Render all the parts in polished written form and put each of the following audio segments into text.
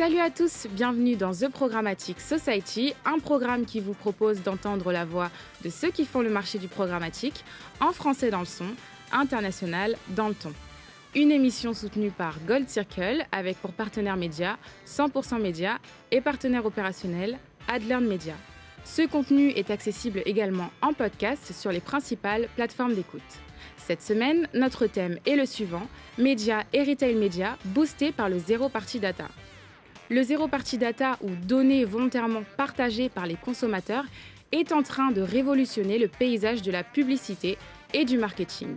Salut à tous, bienvenue dans The Programmatic Society, un programme qui vous propose d'entendre la voix de ceux qui font le marché du programmatique, en français dans le son, international dans le ton. Une émission soutenue par Gold Circle avec pour partenaire média 100% Média et partenaire opérationnel Adlearn Media. Ce contenu est accessible également en podcast sur les principales plateformes d'écoute. Cette semaine, notre thème est le suivant, Média et Retail Média boostés par le Zero Party Data. Le Zero Party Data, ou données volontairement partagées par les consommateurs, est en train de révolutionner le paysage de la publicité et du marketing.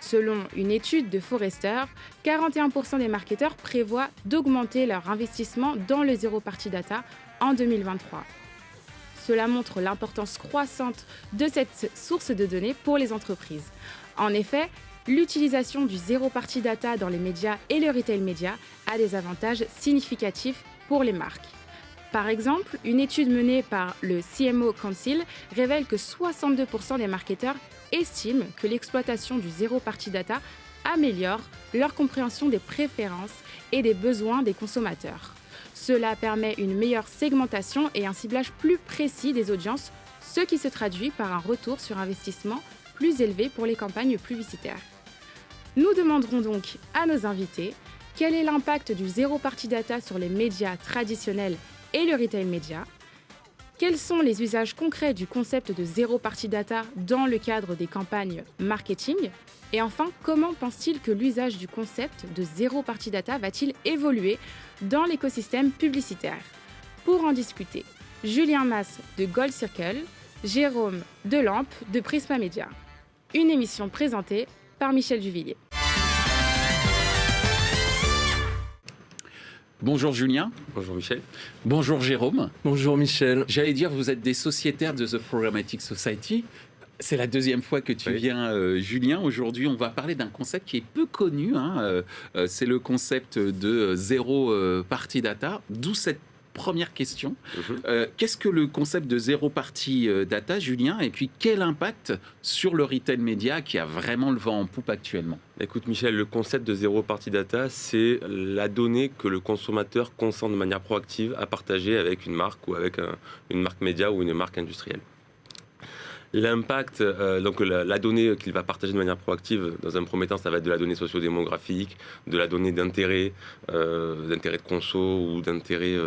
Selon une étude de Forrester, 41% des marketeurs prévoient d'augmenter leur investissement dans le Zero Party Data en 2023. Cela montre l'importance croissante de cette source de données pour les entreprises. En effet, l'utilisation du Zero Party Data dans les médias et le retail média a des avantages significatifs pour les marques. Par exemple, une étude menée par le CMO Council révèle que 62% des marketeurs estiment que l'exploitation du Zero Party Data améliore leur compréhension des préférences et des besoins des consommateurs. Cela permet une meilleure segmentation et un ciblage plus précis des audiences, ce qui se traduit par un retour sur investissement plus élevé pour les campagnes publicitaires. Nous demanderons donc à nos invités quel est l'impact du Zero Party Data sur les médias traditionnels et le retail média, quels sont les usages concrets du concept de Zero Party Data dans le cadre des campagnes marketing, et enfin, comment pense-t-il que l'usage du concept de Zero Party Data va-t-il évoluer dans l'écosystème publicitaire ? Pour en discuter, Julien Mas de Gold Circle, Jérôme Delampe de Prisma Media. Une émission présentée par Michel Duvillier. Bonjour Julien. Bonjour Michel. Bonjour Jérôme. Bonjour Michel. J'allais dire, vous êtes des sociétaires de The Programmatic Society. C'est la deuxième fois que tu viens, Julien. Aujourd'hui, on va parler d'un concept qui est peu connu. C'est le concept de Zero Party Data. D'où cette première question. Qu'est-ce que le concept de Zero Party Data, Julien ? Et puis, quel impact sur le retail média qui a vraiment le vent en poupe actuellement ? Écoute Michel, le concept de Zero Party Data, c'est la donnée que le consommateur consent de manière proactive à partager avec une marque ou avec une marque média ou une marque industrielle. L'impact, donc la donnée qu'il va partager de manière proactive, dans un premier temps, ça va être de la donnée socio-démographique, de la donnée d'intérêt de conso ou d'intérêt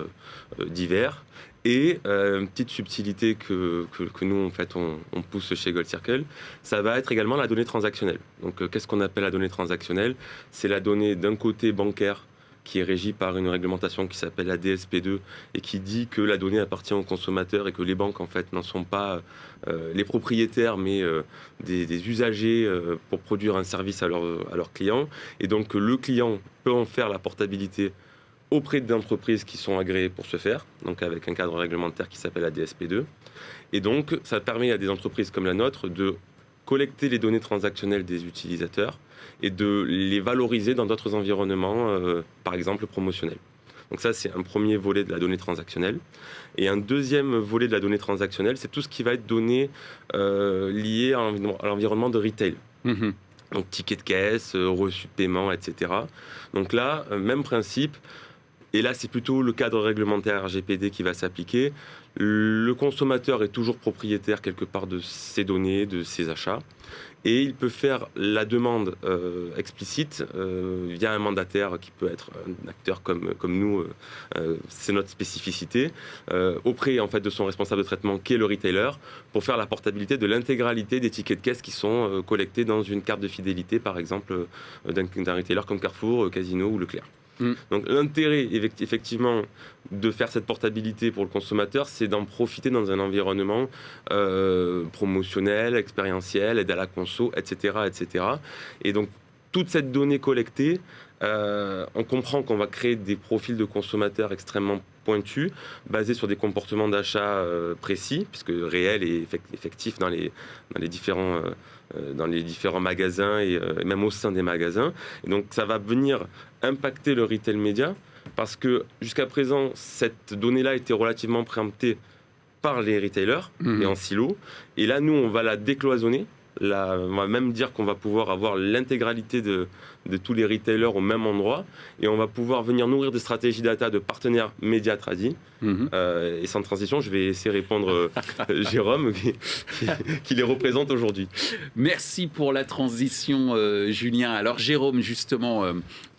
divers. Et une petite subtilité que nous, en fait, on pousse chez Gold Circle, ça va être également la donnée transactionnelle. Donc, qu'est-ce qu'on appelle la donnée transactionnelle ? C'est la donnée d'un côté bancaire, qui est régie par une réglementation qui s'appelle la DSP2 et qui dit que la donnée appartient aux consommateurs et que les banques en fait n'en sont pas les propriétaires mais des usagers pour produire un service à leurs clients. Et donc le client peut en faire la portabilité auprès d'entreprises qui sont agréées pour ce faire, donc avec un cadre réglementaire qui s'appelle la DSP2. Et donc ça permet à des entreprises comme la nôtre de collecter les données transactionnelles des utilisateurs et de les valoriser dans d'autres environnements, par exemple promotionnels. Donc ça, c'est un premier volet de la donnée transactionnelle. Et un deuxième volet de la donnée transactionnelle, c'est tout ce qui va être donné lié à l'environnement de retail. Donc ticket de caisse, reçu de paiement, etc. Donc là, même principe. Et là, c'est plutôt le cadre réglementaire RGPD qui va s'appliquer. Le consommateur est toujours propriétaire quelque part de ses données, de ses achats. Et il peut faire la demande explicite via un mandataire qui peut être un acteur comme nous, c'est notre spécificité, auprès en fait, de son responsable de traitement qui est le retailer, pour faire la portabilité de l'intégralité des tickets de caisse qui sont collectés dans une carte de fidélité, par exemple, d'un retailer comme Carrefour, Casino ou Leclerc. Donc l'intérêt effectivement de faire cette portabilité pour le consommateur, c'est d'en profiter dans un environnement promotionnel, expérientiel, aide à la conso, etc., etc. Et donc toute cette donnée collectée, on comprend qu'on va créer des profils de consommateurs extrêmement pointus, basés sur des comportements d'achat précis, puisque réels et effectifs dans les différents magasins et même au sein des magasins. Et donc ça va venir impacter le retail média, parce que jusqu'à présent, cette donnée-là était relativement préemptée par les retailers et en silo. Et là, nous, on va la décloisonner. On va même dire qu'on va pouvoir avoir l'intégralité de de tous les retailers au même endroit, et on va pouvoir venir nourrir des stratégies data de partenaires médias tradis. Et sans transition, je vais laisser répondre Jérôme, qui les représente aujourd'hui. Merci pour la transition, Julien. Alors Jérôme, justement,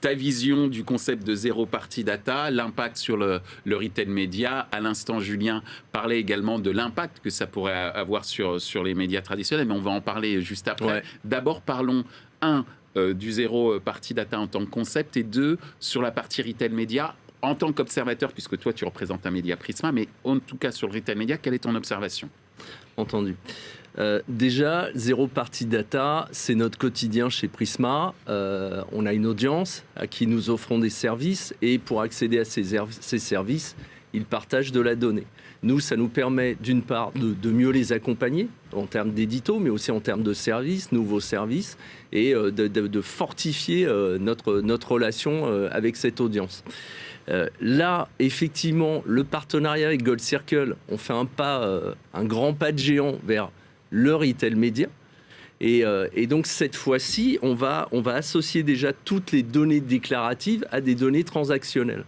ta vision du concept de zéro party data, l'impact sur le retail média. À l'instant, Julien parlait également de l'impact que ça pourrait avoir sur les médias traditionnels, mais on va en parler juste après. Ouais. D'abord, parlons, du zéro party data en tant que concept, et 2, sur la partie retail média. En tant qu'observateur, puisque toi, tu représentes un média Prisma, mais en tout cas sur le retail média, quelle est ton observation ? Entendu. Déjà, zéro party data, c'est notre quotidien chez Prisma. On a une audience à qui nous offrons des services, et pour accéder à ces services, ils partagent de la donnée. Nous, ça nous permet d'une part de mieux les accompagner en termes d'édito, mais aussi en termes de services, nouveaux services, et de fortifier notre relation avec cette audience. Là, effectivement, le partenariat avec Gold Circle, on fait un grand pas de géant vers le retail média. Et donc, cette fois-ci, on va associer déjà toutes les données déclaratives à des données transactionnelles.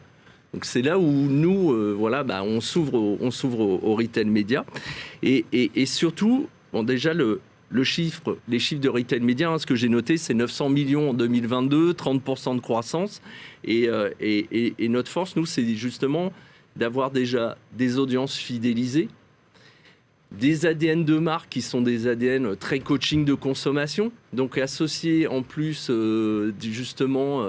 Donc, c'est là où nous, on s'ouvre au retail média. Et surtout, déjà, les chiffres de retail média, ce que j'ai noté, c'est 900 millions en 2022, 30% de croissance. Et notre force, nous, c'est justement d'avoir déjà des audiences fidélisées, des ADN de marque qui sont des ADN très coaching de consommation. Donc, associer en plus, justement,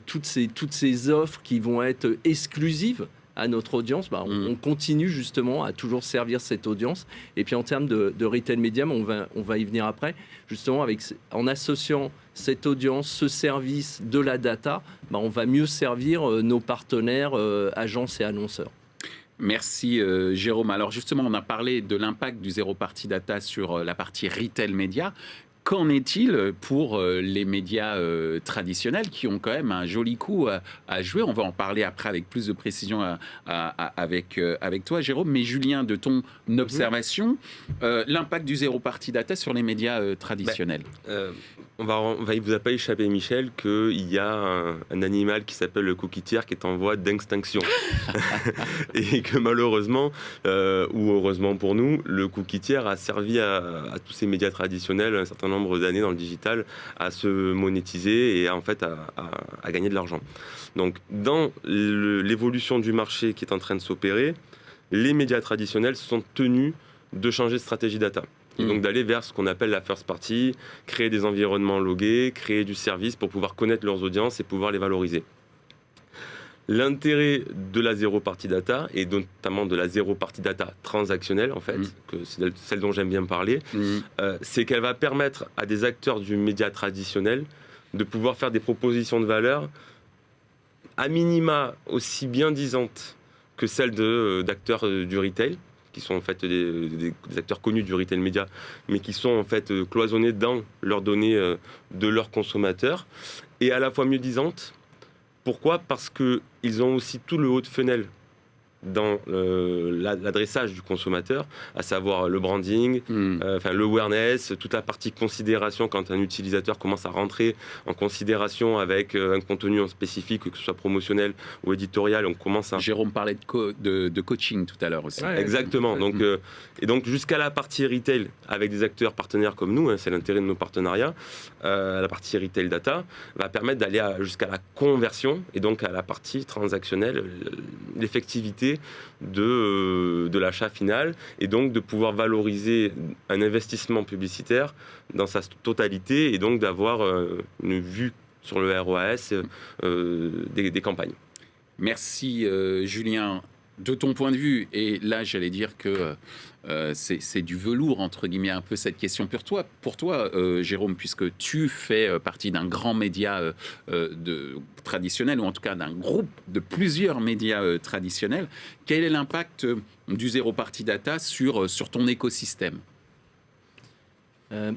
toutes ces offres qui vont être exclusives à notre audience, on continue justement à toujours servir cette audience. Et puis en termes de retail média, on va y venir après, justement en associant cette audience, ce service de la data, on va mieux servir nos partenaires, agences et annonceurs. Merci Jérôme. Alors justement, on a parlé de l'impact du zéro party data sur la partie retail média. Qu'en est-il pour les médias traditionnels qui ont quand même un joli coup à jouer ? On va en parler après avec plus de précision avec toi, Jérôme. Mais Julien, de ton observation, l'impact du zéro party data sur les médias traditionnels. Il ne vous a pas échappé, Michel, qu'il y a un animal qui s'appelle le coquitière qui est en voie d'extinction. Et que malheureusement, ou heureusement pour nous, le coquitière a servi à tous ces médias traditionnels un certain nombre d'années dans le digital à se monétiser et en fait à gagner de l'argent. Donc dans l'évolution du marché qui est en train de s'opérer, les médias traditionnels sont tenus de changer de stratégie data. Et donc d'aller vers ce qu'on appelle la first party, créer des environnements logués, créer du service pour pouvoir connaître leurs audiences et pouvoir les valoriser. L'intérêt de la zéro party data, et notamment de la zéro party data transactionnelle, en fait, que c'est celle dont j'aime bien parler, c'est qu'elle va permettre à des acteurs du média traditionnel de pouvoir faire des propositions de valeur à minima aussi bien disantes que celles d'acteurs du retail, qui sont en fait des acteurs connus du retail média, mais qui sont en fait cloisonnés dans leurs données de leurs consommateurs, et à la fois mieux disantes. Pourquoi ? Parce qu'ils ont aussi tout le haut de funnel dans l'adressage du consommateur, à savoir le branding, le awareness, toute la partie considération quand un utilisateur commence à rentrer en considération avec un contenu en spécifique, que ce soit promotionnel ou éditorial, on commence à... Jérôme parlait de coaching tout à l'heure aussi. Ouais, exactement. Donc, et donc jusqu'à la partie retail avec des acteurs partenaires comme nous, c'est l'intérêt de nos partenariats, la partie retail data va permettre d'aller jusqu'à la conversion et donc à la partie transactionnelle, l'effectivité de l'achat final, et donc de pouvoir valoriser un investissement publicitaire dans sa totalité et donc d'avoir une vue sur le ROAS des campagnes. Merci Julien. De ton point de vue, et là j'allais dire que c'est du velours entre guillemets un peu cette question pour toi Jérôme, puisque tu fais partie d'un grand média traditionnel, ou en tout cas d'un groupe de plusieurs médias traditionnels. Quel est l'impact du zéro party data sur ton écosystème ?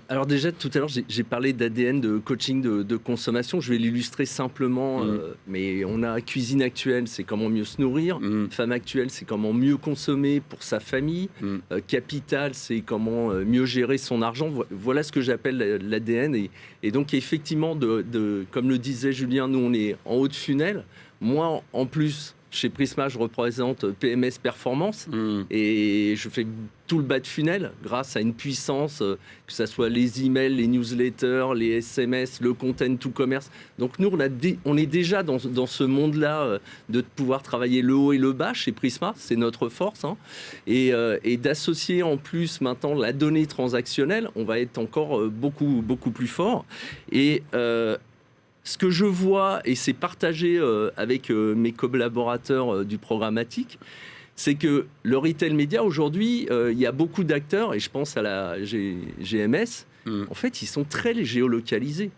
Alors déjà, tout à l'heure, j'ai parlé d'ADN, de coaching de consommation. Je vais l'illustrer simplement, mais on a cuisine actuelle, c'est comment mieux se nourrir. Femme actuelle, c'est comment mieux consommer pour sa famille. Capital, c'est comment mieux gérer son argent. Voilà ce que j'appelle l'ADN. Et donc, effectivement, comme le disait Julien, nous, on est en haut de funnel. Moi, en plus... Chez Prisma, je représente PMS Performance et je fais tout le bas de funnel grâce à une puissance, que ce soit les emails, les newsletters, les SMS, le content to commerce. Donc nous, on est déjà dans ce monde-là de pouvoir travailler le haut et le bas chez Prisma, c'est notre force. Hein. Et d'associer en plus maintenant la donnée transactionnelle, on va être encore beaucoup, beaucoup plus fort. Et... ce que je vois, et c'est partagé avec mes collaborateurs du programmatique, c'est que le retail média, aujourd'hui, il y a beaucoup d'acteurs, et je pense à la GMS, en fait, ils sont très géolocalisés.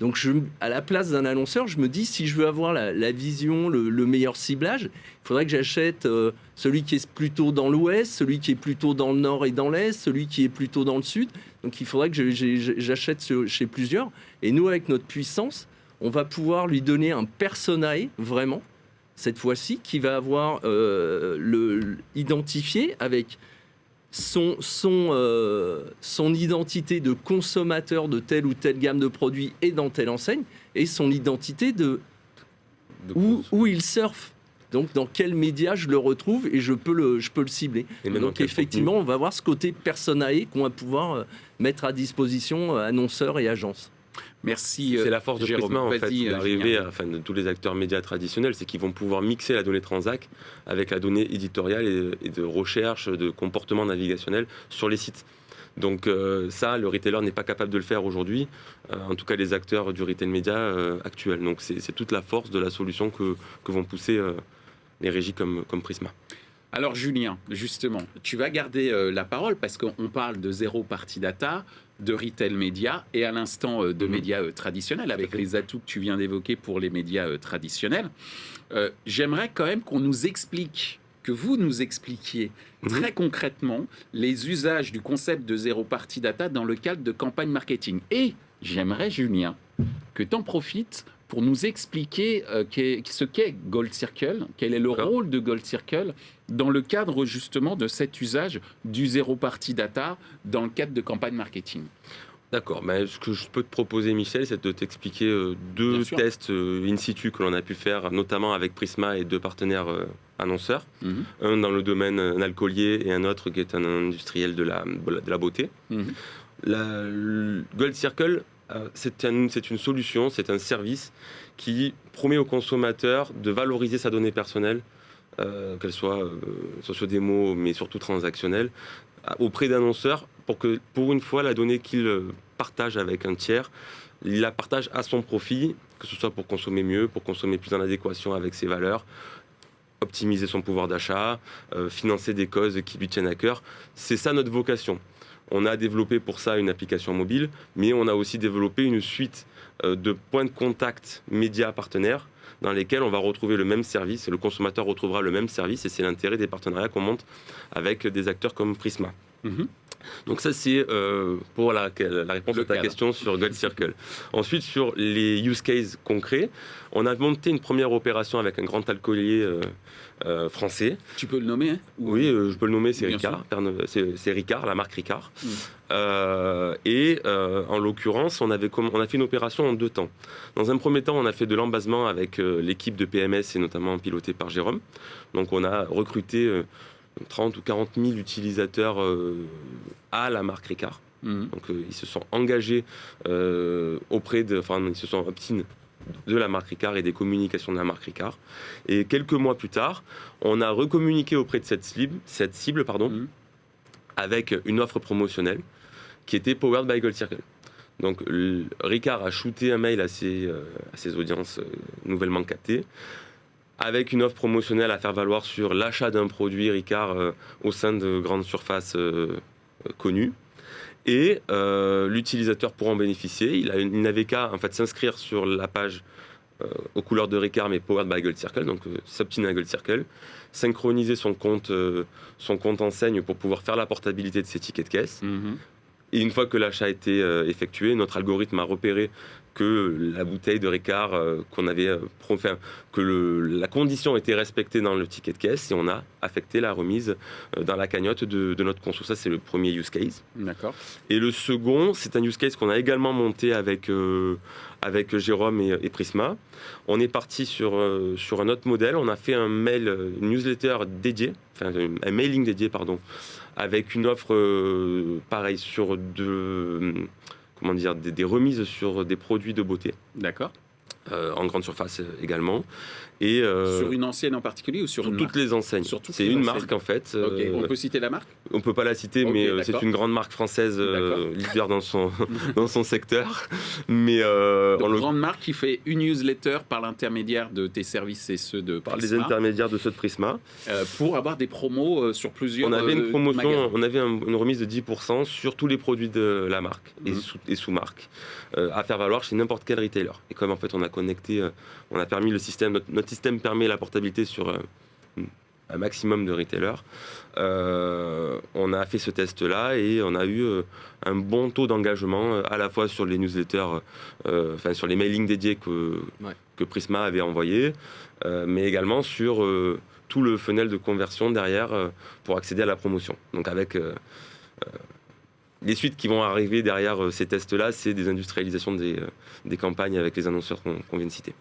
Donc, à la place d'un annonceur, je me dis, si je veux avoir la vision, le meilleur ciblage, il faudrait que j'achète celui qui est plutôt dans l'ouest, celui qui est plutôt dans le nord et dans l'est, celui qui est plutôt dans le sud. Donc, il faudrait que j'achète chez plusieurs. Et nous, avec notre puissance, on va pouvoir lui donner un personae, vraiment, cette fois-ci, qui va avoir identifié avec son identité de consommateur de telle ou telle gamme de produits et dans telle enseigne, et son identité de où il surfe. Donc, dans quel média je le retrouve et je peux le cibler. Et donc, effectivement, on va voir ce côté personae qu'on va pouvoir mettre à disposition annonceurs et agences. Merci. C'est la force de Jérôme. Prisma, en fait, d'arriver à de tous les acteurs médias traditionnels, c'est qu'ils vont pouvoir mixer la donnée transac avec la donnée éditoriale et de recherche, de comportement navigationnel sur les sites. Donc ça, le retailer n'est pas capable de le faire aujourd'hui, en tout cas les acteurs du retail média actuels. Donc c'est toute la force de la solution que vont pousser les régies comme Prisma. Alors Julien, justement, tu vas garder la parole parce qu'on parle de zéro party data, de retail média et à l'instant de médias traditionnels avec les atouts que tu viens d'évoquer pour les médias traditionnels. J'aimerais quand même qu'on nous explique, que vous nous expliquiez très concrètement les usages du concept de zéro party data dans le cadre de campagne marketing. Et j'aimerais, Julien, que tu en profites pour nous expliquer ce qu'est Gold Circle, quel est le rôle de Gold Circle dans le cadre justement de cet usage du zéro party data dans le cadre de campagne marketing. D'accord, mais ce que je peux te proposer, Michel, c'est de t'expliquer deux tests in situ que l'on a pu faire, notamment avec Prisma et deux partenaires annonceurs. Un dans le domaine alcoolier et un autre qui est un industriel de la beauté. Gold Circle, c'est une solution, c'est un service qui promet au consommateur de valoriser sa donnée personnelle, qu'elle soit socio-démo, mais surtout transactionnelle, auprès d'annonceurs, pour que, pour une fois, la donnée qu'il partage avec un tiers, il la partage à son profit, que ce soit pour consommer mieux, pour consommer plus en adéquation avec ses valeurs, optimiser son pouvoir d'achat, financer des causes qui lui tiennent à cœur. C'est ça notre vocation. On a développé pour ça une application mobile, mais on a aussi développé une suite de points de contact médias partenaires dans lesquels on va retrouver le même service, et le consommateur retrouvera le même service, et c'est l'intérêt des partenariats qu'on monte avec des acteurs comme Prisma. Donc ça, c'est pour la réponse à ta question sur Gold Circle. Ensuite, sur les use cases concrets, on a monté une première opération avec un grand alcoolier français. Tu peux le nommer, hein? Oui, je peux le nommer, c'est Ricard. C'est Ricard, la marque Ricard. En l'occurrence, on a fait une opération en 2 temps. Dans un premier temps, on a fait de l'embasement avec l'équipe de PMS, et notamment pilotée par Jérôme. Donc on a recruté 30 ou 40 000 utilisateurs à la marque Ricard. Donc ils se sont engagés ils se sont opt-in de la marque Ricard et des communications de la marque Ricard. Et quelques mois plus tard, on a recommuniqué auprès de cette cible, avec une offre promotionnelle qui était Powered by Gold Circle. Donc Ricard a shooté un mail à ses audiences nouvellement captées, avec une offre promotionnelle à faire valoir sur l'achat d'un produit Ricard au sein de grandes surfaces connues. Et l'utilisateur pourra en bénéficier. Il n'avait qu'à s'inscrire sur la page aux couleurs de Ricard, mais Powered by Gold Circle, donc s'opt-in à Gold Circle, synchroniser son compte enseigne pour pouvoir faire la portabilité de ses tickets de caisse. Et une fois que l'achat a été effectué, notre algorithme a repéré que la bouteille de Ricard la condition était respectée dans le ticket de caisse et on a affecté la remise dans la cagnotte de notre conso. Ça, c'est le premier use case. D'accord. Et le second, c'est un use case qu'on a également monté avec Jérôme et Prisma. On est parti sur un autre modèle. On a fait une newsletter dédiée, enfin un mailing dédié, pardon, avec une offre pareille sur des remises sur des produits de beauté. D'accord. En grande surface également. Et, sur une enseigne en particulier ou sur toutes les enseignes. C'est une marque en fait. Okay. On peut citer la marque ? On ne peut pas la citer, mais c'est une grande marque française leader dans son secteur. Mais, grande marque qui fait une newsletter par l'intermédiaire de tes services et ceux de Prisma. Par les intermédiaires de ceux de Prisma. Pour avoir des promos sur plusieurs On avait une promotion, magasins. on avait une remise de 10% sur tous les produits de la marque et sous-marques à faire valoir chez n'importe quel retailer. Et comme en fait on a connecté, on a permis le système, notre système permet la portabilité sur un maximum de retailers. On a fait ce test-là et on a eu un bon taux d'engagement à la fois sur les newsletters, sur les mailings dédiés que Prisma avait envoyés, mais également sur tout le funnel de conversion derrière pour accéder à la promotion. Donc avec les suites qui vont arriver derrière ces tests-là, c'est des industrialisations des campagnes avec les annonceurs qu'on vient de citer.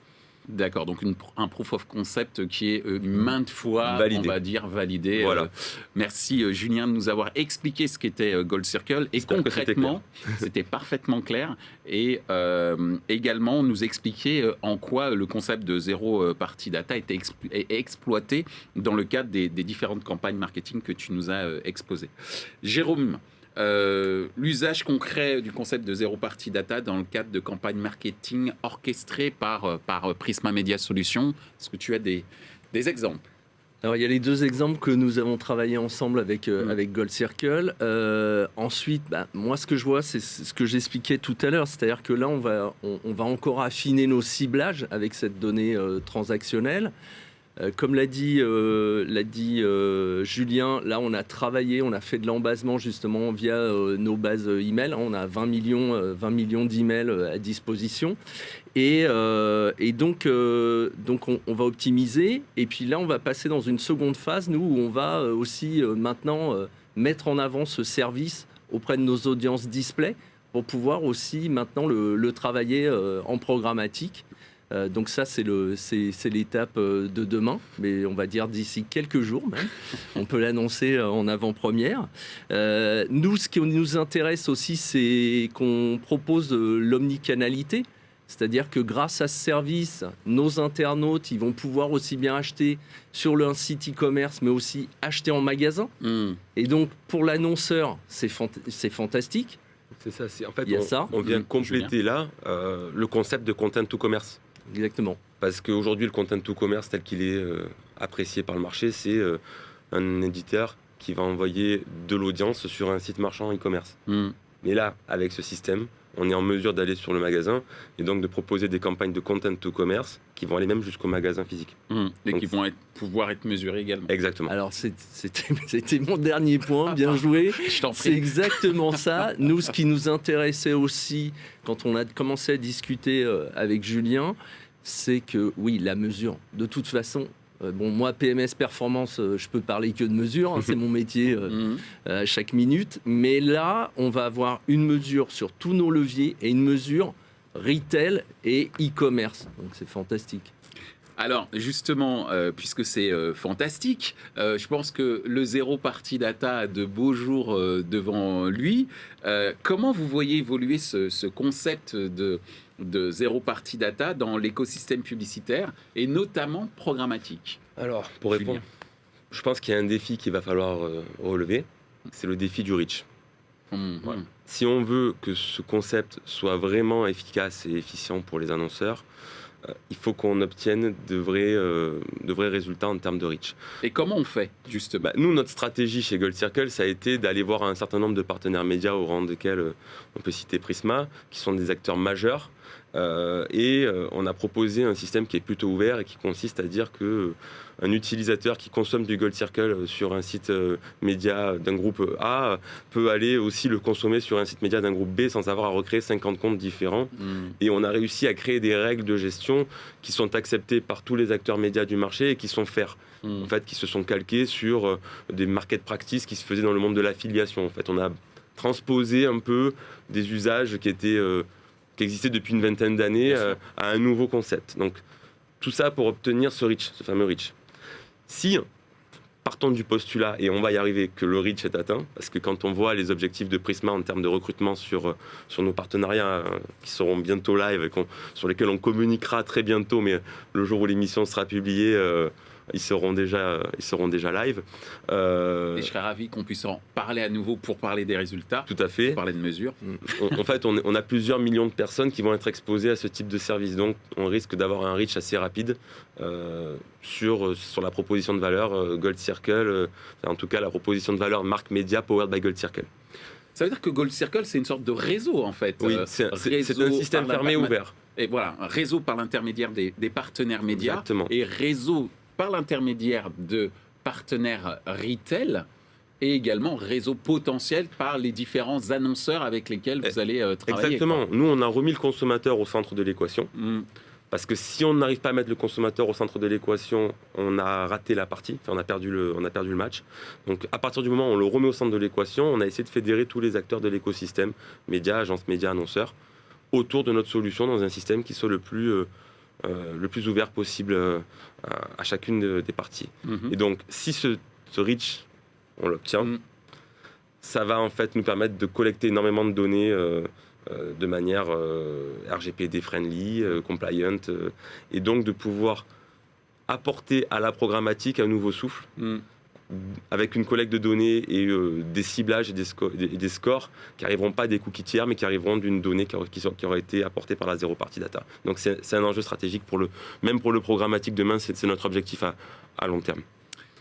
D'accord, donc un proof of concept qui est maintes fois, validé. On va dire, validé. Voilà. Merci Julien de nous avoir expliqué ce qu'était Gold Circle. Et J'espère concrètement, c'était parfaitement clair. Et également nous expliquer en quoi le concept de zéro party data était exploité dans le cadre des différentes campagnes marketing que tu nous as exposées. Jérôme, l'usage concret du concept de zéro party data dans le cadre de campagnes marketing orchestrées par Prisma Media Solutions. Est-ce que tu as des exemples ? Alors, il y a les deux exemples que nous avons travaillé ensemble avec Gold Circle. Ensuite, moi, ce que je vois, c'est ce que j'expliquais tout à l'heure. C'est-à-dire que là, on va encore affiner nos ciblages avec cette donnée transactionnelle. Comme l'a dit Julien, là on a travaillé, on a fait de l'embasement justement via nos bases email. On a 20 millions d'emails à disposition. Et donc on va optimiser. Et puis là, on va passer dans une seconde phase, nous, où on va aussi maintenant mettre en avant ce service auprès de nos audiences display pour pouvoir aussi maintenant le travailler en programmatique. Donc ça, c'est l'étape de demain, mais on va dire d'ici quelques jours même. On peut l'annoncer en avant-première. Nous, ce qui nous intéresse aussi, c'est qu'on propose l'omnicanalité. C'est-à-dire que grâce à ce service, nos internautes, ils vont pouvoir aussi bien acheter sur leur site e-commerce, mais aussi acheter en magasin. Et donc, pour l'annonceur, c'est fantastique. C'est ça. En fait, on vient compléter là le concept de content to commerce. Exactement. Parce qu'aujourd'hui, le content to commerce tel qu'il est apprécié par le marché, c'est un éditeur qui va envoyer de l'audience sur un site marchand e-commerce. Mais là, avec ce système, on est en mesure d'aller sur le magasin et donc de proposer des campagnes de content to commerce qui vont aller même jusqu'au magasin physique. Et donc, qui vont pouvoir être mesurées également. Exactement. Alors, c'était mon dernier point, bien joué. Je t'en prie. C'est exactement ça. Nous, ce qui nous intéressait aussi, quand on a commencé à discuter avec Julien, c'est que, oui, la mesure, de toute façon... moi, PMS Performance, je peux parler que de mesure, c'est mon métier à chaque minute. Mais là, on va avoir une mesure sur tous nos leviers et une mesure retail et e-commerce. Donc, c'est fantastique. Alors, justement, puisque c'est fantastique, je pense que le zéro party data a de beaux jours devant lui. Comment vous voyez évoluer ce concept de zéro party data dans l'écosystème publicitaire et notamment programmatique ? Alors, pour répondre, je pense qu'il y a un défi qu'il va falloir relever, c'est le défi du reach. Voilà. Si on veut que ce concept soit vraiment efficace et efficient pour les annonceurs, il faut qu'on obtienne de vrais résultats en termes de reach. Et comment on fait, justement ? Nous, notre stratégie chez Gold Circle, ça a été d'aller voir un certain nombre de partenaires médias au rang desquels on peut citer Prisma, qui sont des acteurs majeurs, On a proposé un système qui est plutôt ouvert et qui consiste à dire que un utilisateur qui consomme du Gold Circle sur un site média d'un groupe A peut aller aussi le consommer sur un site média d'un groupe B sans avoir à recréer 50 comptes différents. Et on a réussi à créer des règles de gestion qui sont acceptées par tous les acteurs médias du marché et qui sont faires. En fait, qui se sont calqués sur des market practices qui se faisaient dans le monde de l'affiliation. En fait, on a transposé un peu des usages qui existaient depuis une vingtaine d'années à un nouveau concept. Donc, tout ça pour obtenir ce reach, ce fameux reach. Si, partons du postulat, et on va y arriver, que le reach est atteint, parce que quand on voit les objectifs de Prisma en termes de recrutement sur nos partenariats qui seront bientôt live, sur lesquels on communiquera très bientôt, mais le jour où l'émission sera publiée, ils seront déjà live. Et je serais ravi qu'on puisse en parler à nouveau pour parler des résultats. Tout à fait. Pour parler de mesures. En fait, on a plusieurs millions de personnes qui vont être exposées à ce type de service. Donc, on risque d'avoir un reach assez rapide sur la proposition de valeur Gold Circle, en tout cas la proposition de valeur marque média powered by Gold Circle. Ça veut dire que Gold Circle, c'est une sorte de réseau, en fait. Oui, c'est un système fermé ouvert. Et voilà, un réseau par l'intermédiaire des partenaires médias. Exactement. Et réseau par l'intermédiaire de partenaires retail et également réseau potentiel par les différents annonceurs avec lesquels vous allez travailler. Exactement. Nous, on a remis le consommateur au centre de l'équation. Parce que si on n'arrive pas à mettre le consommateur au centre de l'équation, on a raté la partie, on a perdu le match. Donc à partir du moment où on le remet au centre de l'équation, on a essayé de fédérer tous les acteurs de l'écosystème, médias, agences médias, annonceurs, autour de notre solution dans un système qui soit le plus ouvert possible à chacune des parties. Et donc, si ce reach, on l'obtient, ça va en fait nous permettre de collecter énormément de données de manière RGPD friendly, compliant, et donc de pouvoir apporter à la programmatique un nouveau souffle. Avec une collecte de données et des ciblages et des scores qui n'arriveront pas des cookies tiers, mais qui arriveront d'une donnée qui aura été apportée par la zero party data. Donc c'est un enjeu stratégique, même pour le programmatique demain, c'est notre objectif à long terme.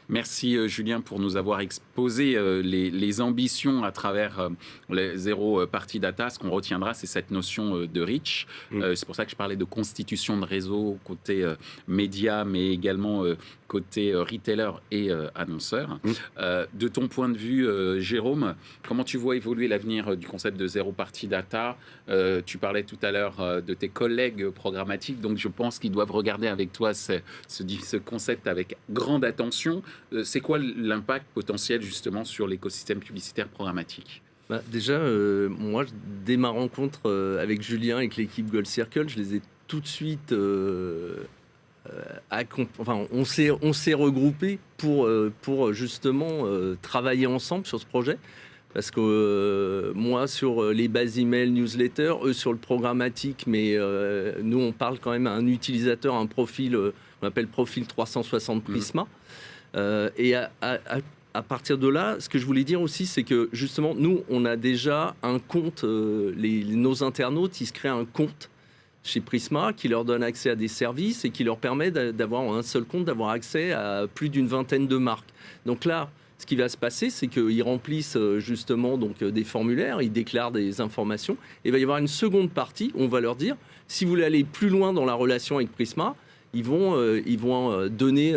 Merci Julien pour nous avoir exposé les ambitions à travers les zéro party data. Ce qu'on retiendra, c'est cette notion de reach. C'est pour ça que je parlais de constitution de réseau côté média, mais également côté retailer et annonceur. De ton point de vue, Jérôme, comment tu vois évoluer l'avenir du concept de zéro party data? Tu parlais tout à l'heure de tes collègues programmatiques, donc je pense qu'ils doivent regarder avec toi ce concept avec grande attention. C'est quoi l'impact potentiel justement sur l'écosystème publicitaire programmatique? Déjà, moi, dès ma rencontre avec Julien et avec l'équipe Gold Circle, je les ai tout de suite... on s'est regroupés pour justement travailler ensemble sur ce projet. Parce que moi, sur les bases email, newsletter, eux sur le programmatique, mais nous, on parle quand même à un utilisateur, un profil, on appelle profil 360 Prisma. Et à partir de là, ce que je voulais dire aussi, c'est que justement, nous, on a déjà un compte, nos internautes, ils se créent un compte chez Prisma qui leur donne accès à des services et qui leur permet d'avoir un seul compte, d'avoir accès à plus d'une vingtaine de marques. Donc là, ce qui va se passer, c'est qu'ils remplissent justement donc, des formulaires, ils déclarent des informations, et il va y avoir une seconde partie où on va leur dire, si vous voulez aller plus loin dans la relation avec Prisma, ils vont donner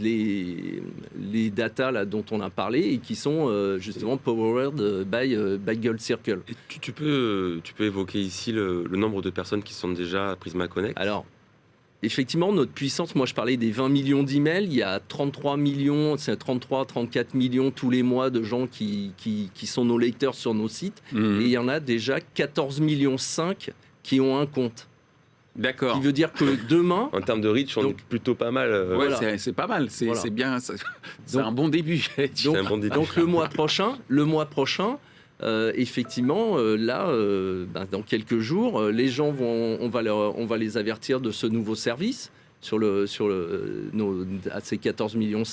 les datas là, dont on a parlé et qui sont justement powered by Gold Circle. Et tu peux évoquer ici le nombre de personnes qui sont déjà à Prisma Connect? Alors, effectivement, notre puissance, moi je parlais des 20 millions d'emails, il y a 34 millions tous les mois de gens qui sont nos lecteurs sur nos sites, et il y en a déjà 14,5 millions qui ont un compte. D'accord. Qui veut dire que demain... En termes de reach, on est plutôt pas mal. Ouais, c'est pas mal, c'est bien, c'est un bon début. Donc le mois prochain, effectivement, là, dans quelques jours, les gens on va les avertir de ce nouveau service à ces 14,5 millions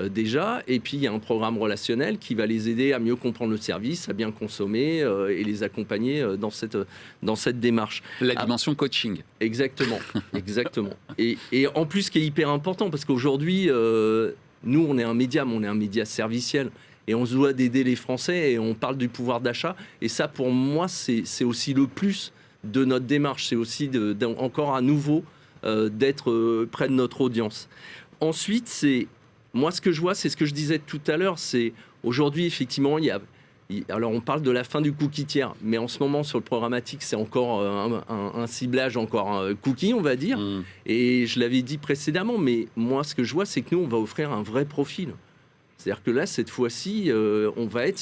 déjà, et puis il y a un programme relationnel qui va les aider à mieux comprendre le service, à bien consommer et les accompagner dans cette démarche. La dimension coaching. Exactement. Et en plus, ce qui est hyper important, parce qu'aujourd'hui, nous, on est un média, mais on est un média serviciel. Et on se doit d'aider les Français et on parle du pouvoir d'achat. Et ça, pour moi, c'est aussi le plus de notre démarche. C'est aussi encore à nouveau d'être près de notre audience. Ensuite, moi, ce que je vois, c'est ce que je disais tout à l'heure, c'est aujourd'hui, effectivement, alors on parle de la fin du cookie tiers, mais en ce moment, sur le programmatique, c'est encore un ciblage, encore un cookie, on va dire. Et je l'avais dit précédemment, mais moi, ce que je vois, c'est que nous, on va offrir un vrai profil. C'est-à-dire que là, cette fois-ci, on va être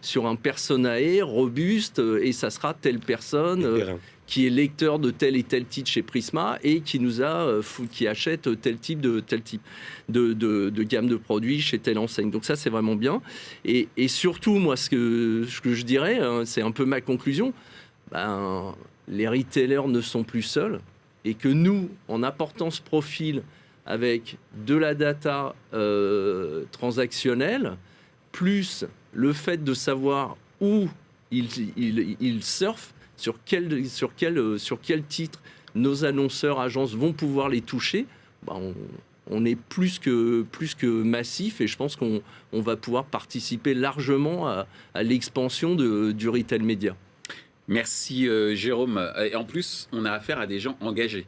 sur un personae robuste, et ça sera telle personne qui est lecteur de tel et tel titre chez Prisma et qui achète tel type de gamme de produits chez telle enseigne. Donc ça, c'est vraiment bien. Et surtout, moi, ce que je dirais, c'est un peu ma conclusion, les retailers ne sont plus seuls et que nous, en apportant ce profil avec de la data transactionnelle, plus le fait de savoir où ils surfent, sur quel titre nos annonceurs, agences vont pouvoir les toucher, on est plus que massif, et je pense qu'on va pouvoir participer largement à l'expansion du retail média. Merci Jérôme. Et en plus, on a affaire à des gens engagés.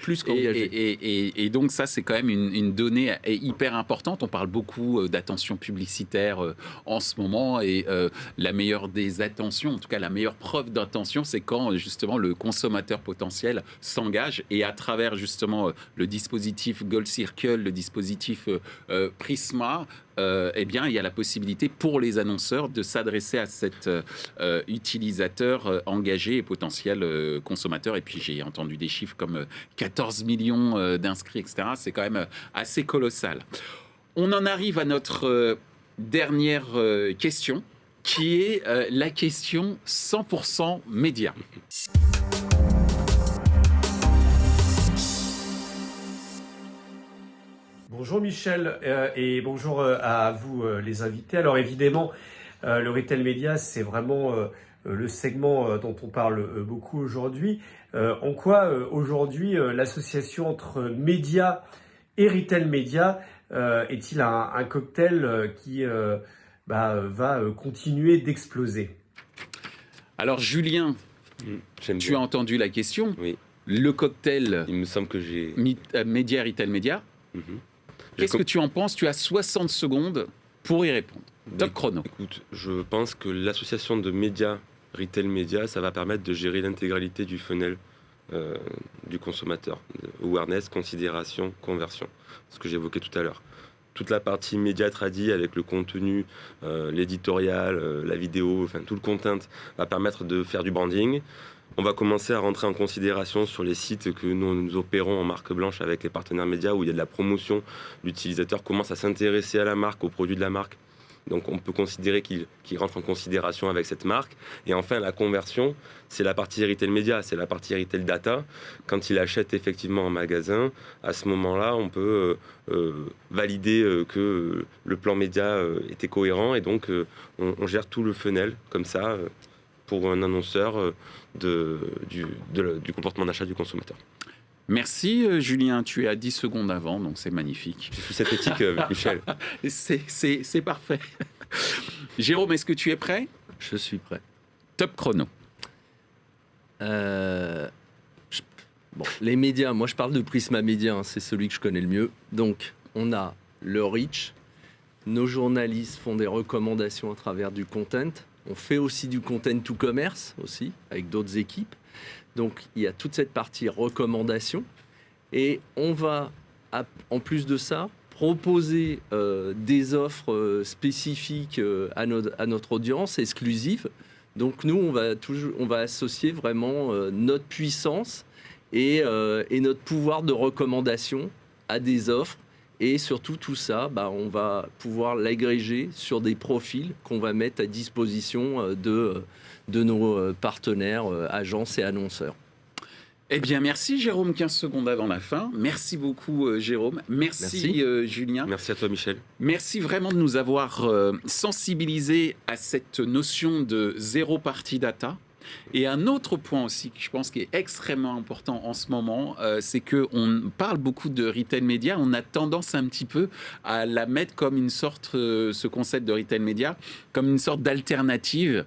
Plus qu'engagé. Et donc ça, c'est quand même une donnée hyper importante. On parle beaucoup d'attention publicitaire en ce moment, et la meilleure des attentions, en tout cas la meilleure preuve d'attention, c'est quand justement le consommateur potentiel s'engage, et à travers justement le dispositif Gold Circle, le dispositif Prisma, eh bien, il y a la possibilité pour les annonceurs de s'adresser à cet utilisateur engagé et potentiel consommateur. Et puis, j'ai entendu des chiffres comme 14 millions d'inscrits, etc. C'est quand même assez colossal. On en arrive à notre dernière question, qui est la question 100% média. Bonjour Michel et bonjour à vous les invités. Alors évidemment, le retail média, c'est vraiment le segment dont on parle beaucoup aujourd'hui. En quoi aujourd'hui l'association entre médias et retail média est-il un cocktail qui va continuer d'exploser? Alors Julien, tu as entendu la question. Oui. Le cocktail, il me semble que j'ai... média, retail média. Qu'est-ce que tu en penses? Tu as 60 secondes pour y répondre. Top chrono. Écoute, je pense que l'association de médias, retail média, ça va permettre de gérer l'intégralité du funnel du consommateur. Awareness, considération, conversion. Ce que j'évoquais tout à l'heure. Toute la partie média tradi avec le contenu, l'éditorial, la vidéo, enfin tout le content va permettre de faire du branding. On va commencer à rentrer en considération sur les sites que nous opérons en marque blanche avec les partenaires médias, où il y a de la promotion. L'utilisateur commence à s'intéresser à la marque, aux produits de la marque. Donc on peut considérer qu'il rentre en considération avec cette marque. Et enfin, la conversion, c'est la partie retail média, c'est la partie retail data. Quand il achète effectivement en magasin, à ce moment-là, on peut valider que le plan média était cohérent, et donc on gère tout le funnel comme ça pour un annonceur du comportement d'achat du consommateur. Merci Julien, tu es à 10 secondes avant, donc c'est magnifique. Je suis synthétique, Michel. C'est parfait. Jérôme, est-ce que tu es prêt? Je suis prêt. Top chrono. Les médias, moi je parle de Prisma Média, c'est celui que je connais le mieux. Donc on a le reach, nos journalistes font des recommandations à travers du content. On fait aussi du content to commerce aussi, avec d'autres équipes. Donc, il y a toute cette partie recommandation. Et on va, en plus de ça, proposer des offres spécifiques à notre audience, exclusives. Donc, nous, on va associer vraiment notre puissance et notre pouvoir de recommandation à des offres. Et surtout, tout ça, on va pouvoir l'agréger sur des profils qu'on va mettre à disposition de nos partenaires, agences et annonceurs. Eh bien, merci Jérôme, 15 secondes avant la fin. Merci beaucoup Jérôme. Merci. Julien. Merci à toi Michel. Merci vraiment de nous avoir sensibilisés à cette notion de zéro party data. Et un autre point aussi que je pense qui est extrêmement important en ce moment, c'est qu'on parle beaucoup de retail média, on a tendance un petit peu à la mettre comme une sorte, ce concept de retail média, comme une sorte d'alternative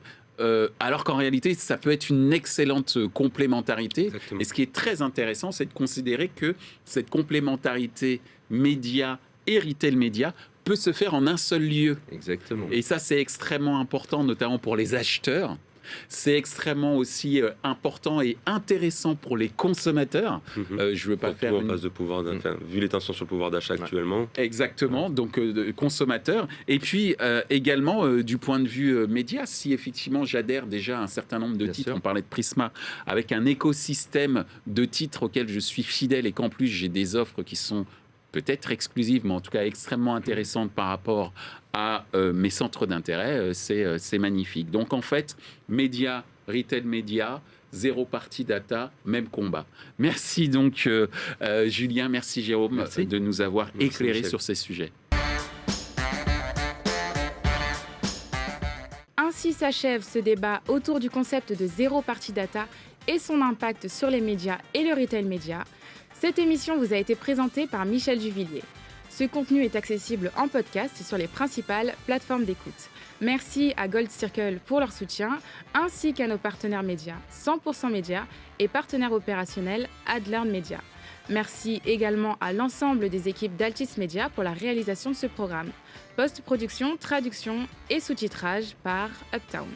alors qu'en réalité, ça peut être une excellente complémentarité. Exactement. Et ce qui est très intéressant, c'est de considérer que cette complémentarité média et retail média peut se faire en un seul lieu. Exactement. Et ça, c'est extrêmement important, notamment pour les acheteurs. C'est extrêmement aussi important et intéressant pour les consommateurs. Je veux pas faire en phase de pouvoir d'achat, vu les tensions sur le pouvoir d'achat actuellement. Exactement, donc consommateurs. Et puis également du point de vue média, si effectivement j'adhère déjà à un certain nombre de Bien titres, sûr. on parlait de Prisma, avec un écosystème de titres auxquels je suis fidèle et qu'en plus j'ai des offres qui sont peut-être exclusives, mais en tout cas extrêmement intéressantes par rapport à mes centres d'intérêt, c'est magnifique. Donc en fait, média, retail média, zéro party data, même combat. Merci donc Julien, merci Jérôme Merci. de nous avoir Merci, éclairés Michel. sur ces sujets. Ainsi s'achève ce débat autour du concept de zéro party data et son impact sur les médias et le retail média. Cette émission vous a été présentée par Michel Duvillier. Ce contenu est accessible en podcast sur les principales plateformes d'écoute. Merci à Gold Circle pour leur soutien, ainsi qu'à nos partenaires médias 100% Média et partenaires opérationnels AdLearn Media. Merci également à l'ensemble des équipes d'Altis Media pour la réalisation de ce programme. Post-production, traduction et sous-titrage par Uptown.